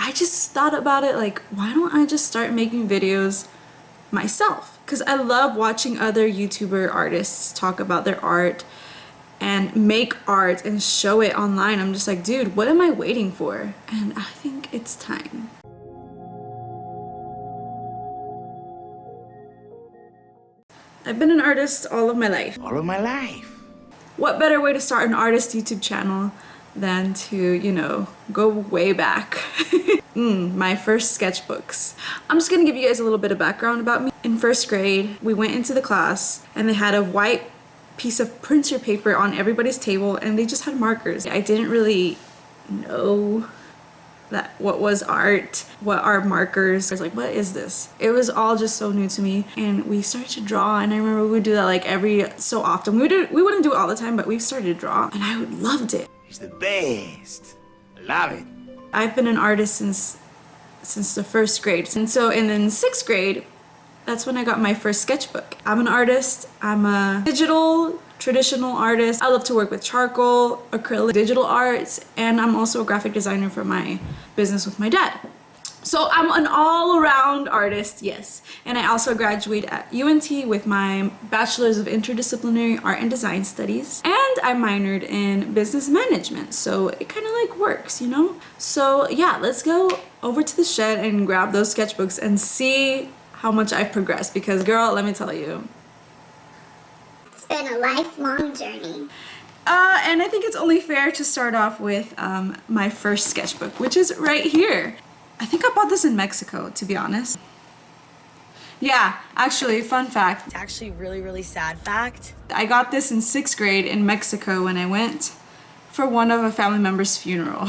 I just thought about it like, why don't I just start making videos myself? Because I love watching other YouTuber artists talk about their art and make art and show it online. I'm just like, dude, what am I waiting for? And I think it's time. I've been an artist all of my life. All of my life. What better way to start an artist YouTube channel than to, you know, go way back. My first sketchbooks. I'm just gonna give you guys a little bit of background about me. In first grade, we went into the class and they had a white piece of printer paper on everybody's table and they just had markers. I didn't really know that what was art, what are markers. I was like, what is this? It was all just so new to me, and we started to draw, and I remember we would do that like every so often. We wouldn't do it all the time, but we started to draw and I loved it. It's the best. I love it. I've been an artist since the first grade, and then sixth grade, that's when I got my first sketchbook. I'm an artist. I'm a digital traditional artist. I love to work with charcoal, acrylic, digital arts, and I'm also a graphic designer for my business with my dad. So I'm an all-around artist, yes. And I also graduated at UNT with my Bachelor's of Interdisciplinary Art and Design Studies, and I minored in business management, so it kind of like works, you know? So yeah, let's go over to the shed and grab those sketchbooks and see how much I've progressed, because girl, let me tell you, it's been a lifelong journey. And I think it's only fair to start off with my first sketchbook, which is right here. I think I bought this in Mexico, to be honest. Yeah, actually, fun fact. It's actually really sad fact. I got this in sixth grade in Mexico when I went for one of a family member's funeral.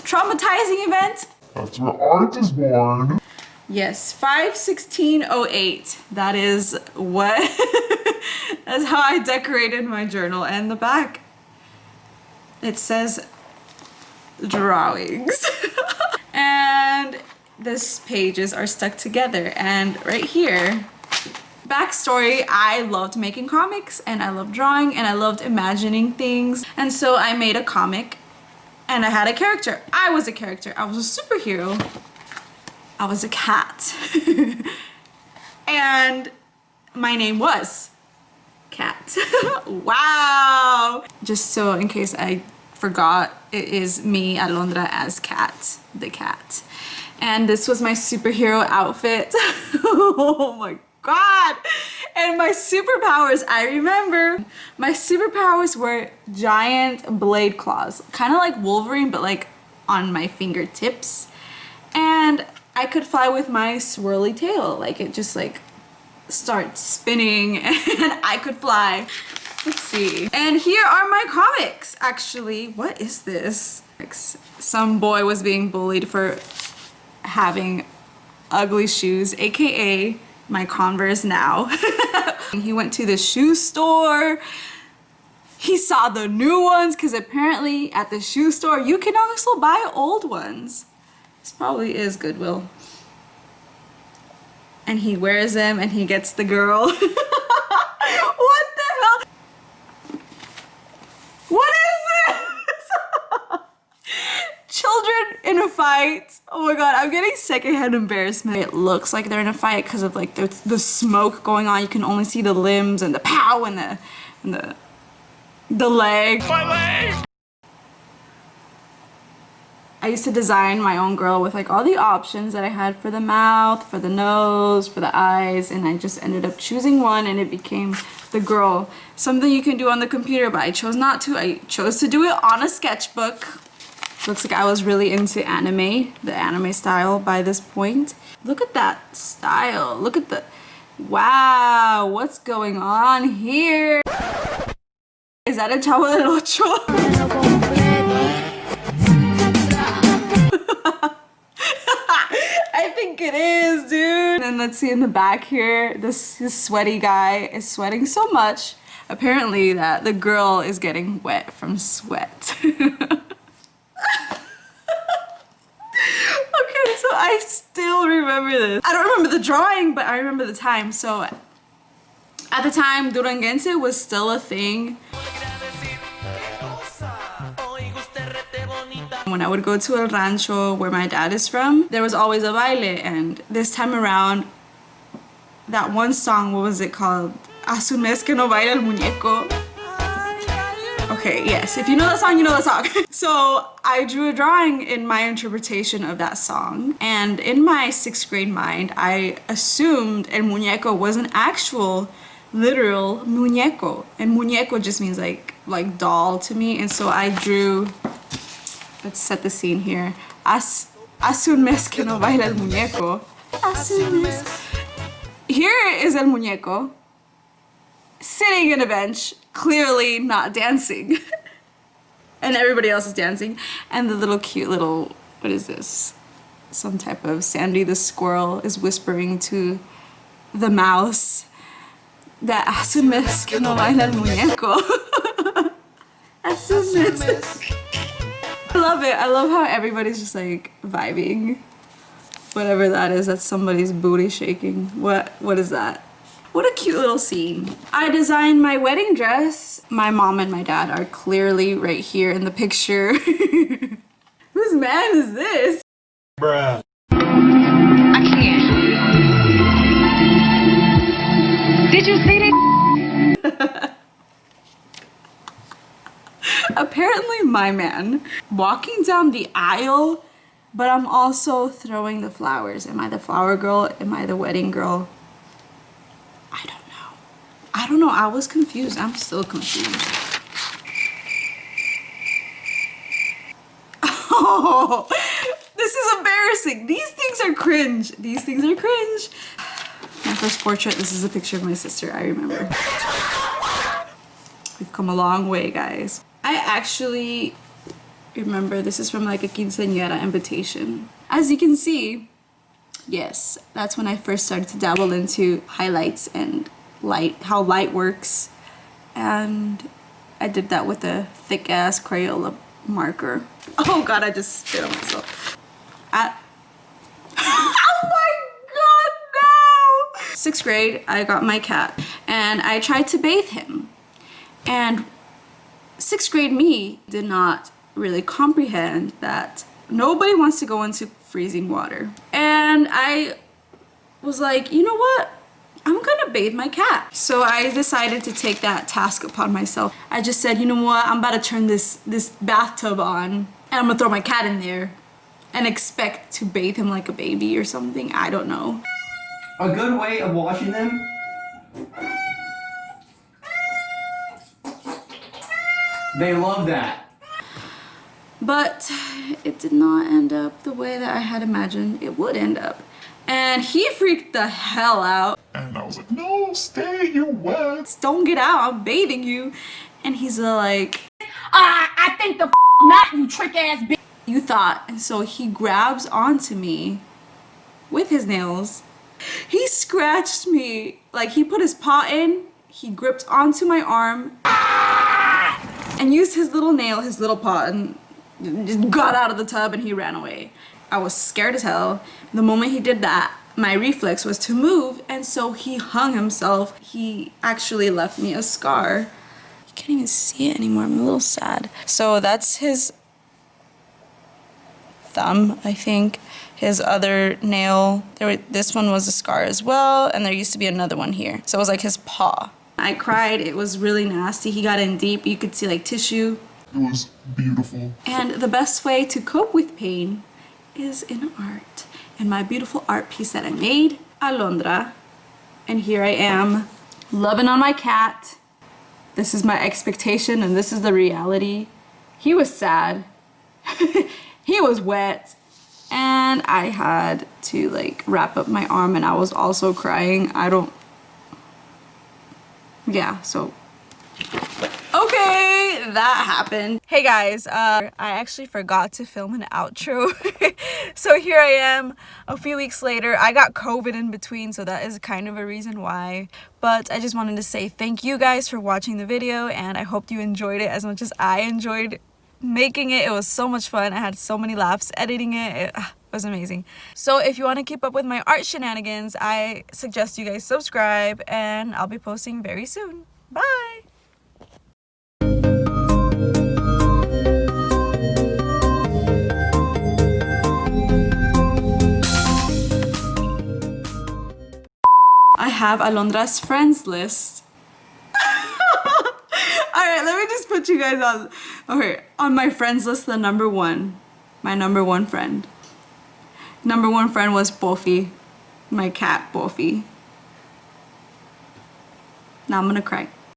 Traumatizing event. That's where art is born. Yes, 5/16/08. That is what, that's how I decorated my journal. And the back, it says drawings. And these pages are stuck together. And right here, backstory, I loved making comics and I loved drawing and I loved imagining things. And so I made a comic and I had a character. I was a character. I was a superhero. I was a cat. And my name was Cat. Wow. Just so in case I forgot, it is me, Alondra, as Cat, the cat. And this was my superhero outfit. Oh my God. And my superpowers, I remember, my superpowers were giant blade claws. Kind of like Wolverine, but like on my fingertips. And I could fly with my swirly tail. Like it just like starts spinning and I could fly. Let's see. And here are my comics. Actually, what is this? Some boy was being bullied for having ugly shoes, aka my Converse now. He went to the shoe store. He saw the new ones because apparently at the shoe store you can also buy old ones. This probably is Goodwill. And he wears them and he gets the girl. What the hell? What is this? Children in a fight. Oh my God, I'm getting secondhand embarrassment. It looks like they're in a fight because of like the smoke going on. You can only see the limbs and the pow and the leg. My leg! I used to design my own girl with like all the options that I had for the mouth, for the nose, for the eyes, and I just ended up choosing one and it became the girl. Something you can do on the computer, but I chose not to. I chose to do it on a sketchbook. Looks like I was really into anime, the anime style by this point. Look at that style. Look at the, wow, what's going on here? Is that a Chavo del Ocho? I think it is, dude. And let's see in the back here, this sweaty guy is sweating so much, apparently, that the girl is getting wet from sweat. Okay, so I still remember this. I don't remember the drawing, but I remember the time. So at the time, Duranguense was still a thing. when I would go to El Rancho where my dad is from, there was always a baile, and this time around, that one song, what was it called? Hace un mes que no baila el muñeco. Okay, yes, if you know that song, you know that song. So I drew a drawing in my interpretation of that song, and in my 6th grade mind, I assumed el muñeco was an actual, literal muñeco, and muñeco just means like doll to me, and so I drew, let's set the scene here. Hace un mes que no baila el muñeco. Hace un mes. Here is el muñeco, sitting in a bench, clearly not dancing. And everybody else is dancing. And the little cute little, what is this? Some type of Sandy the squirrel is whispering to the mouse that hace un mes que no baila el muñeco. Hace un mes. I love it. I love how everybody's just like vibing. Whatever that is, that's somebody's booty shaking. What is that? What a cute little scene. I designed my wedding dress. My mom and my dad are clearly right here in the picture. Whose man is this? Bruh. I can't. Did you see that? Apparently my man. Walking down the aisle, but I'm also throwing the flowers. Am I the flower girl? Am I the wedding girl? I don't know. I was confused. I'm still confused. Oh, this is embarrassing. These things are cringe. These things are cringe. My first portrait, this is a picture of my sister, I remember. We've come a long way, guys. I actually remember this is from like a quinceañera invitation. As you can see, yes, that's when I first started to dabble into highlights and light, how light works. And I did that with a thick ass Crayola marker. Oh god, I just spit on myself. Oh my god, no! 6th grade, I got my cat and I tried to bathe him. And 6th grade me did not really comprehend that nobody wants to go into freezing water. And I was like, you know what? I'm gonna bathe my cat. So I decided to take that task upon myself. I just said, you know what? I'm about to turn this bathtub on and I'm gonna throw my cat in there and expect to bathe him like a baby or something. I don't know. A good way of washing them. They love that. But it did not end up the way that I had imagined it would end up. And he freaked the hell out. And I was like, no, stay, you're wet. Don't get out, I'm bathing you. And he's like, I think the not, you trick ass bitch. you thought. And so he grabs onto me with his nails. He scratched me. Like he put his paw in, he gripped onto my arm and used his little nail, his little paw, and just got out of the tub and he ran away. I was scared as hell. The moment he did that, my reflex was to move, and so he hung himself. He actually left me a scar. You can't even see it anymore. I'm a little sad. So that's his thumb, I think. His other nail, this one was a scar as well, and there used to be another one here. So it was like his paw. I cried. It was really nasty. He got in deep. You could see like tissue. It was beautiful. And the best way to cope with pain is in art. And my beautiful art piece that I made, Alondra. And here I am, loving on my cat. This is my expectation and this is the reality. He was sad. He was wet. And I had to like wrap up my arm and I was also crying. Yeah, so okay, that happened. Hey guys, I actually forgot to film an outro. So here I am a few weeks later. I got COVID in between, so that is kind of a reason why. But I just wanted to say thank you guys for watching the video, and I hope you enjoyed it as much as I enjoyed making it. It was so much fun. I had so many laughs editing it. It was amazing. So if you want to keep up with my art shenanigans, I suggest you guys subscribe, and I'll be posting very soon. Bye! have Alondra's friends list. Alright, let me just put you guys on. Okay, on my friends list, the number one. My number one friend. Number one friend was Bofi. My cat, Bofi. Now I'm gonna cry.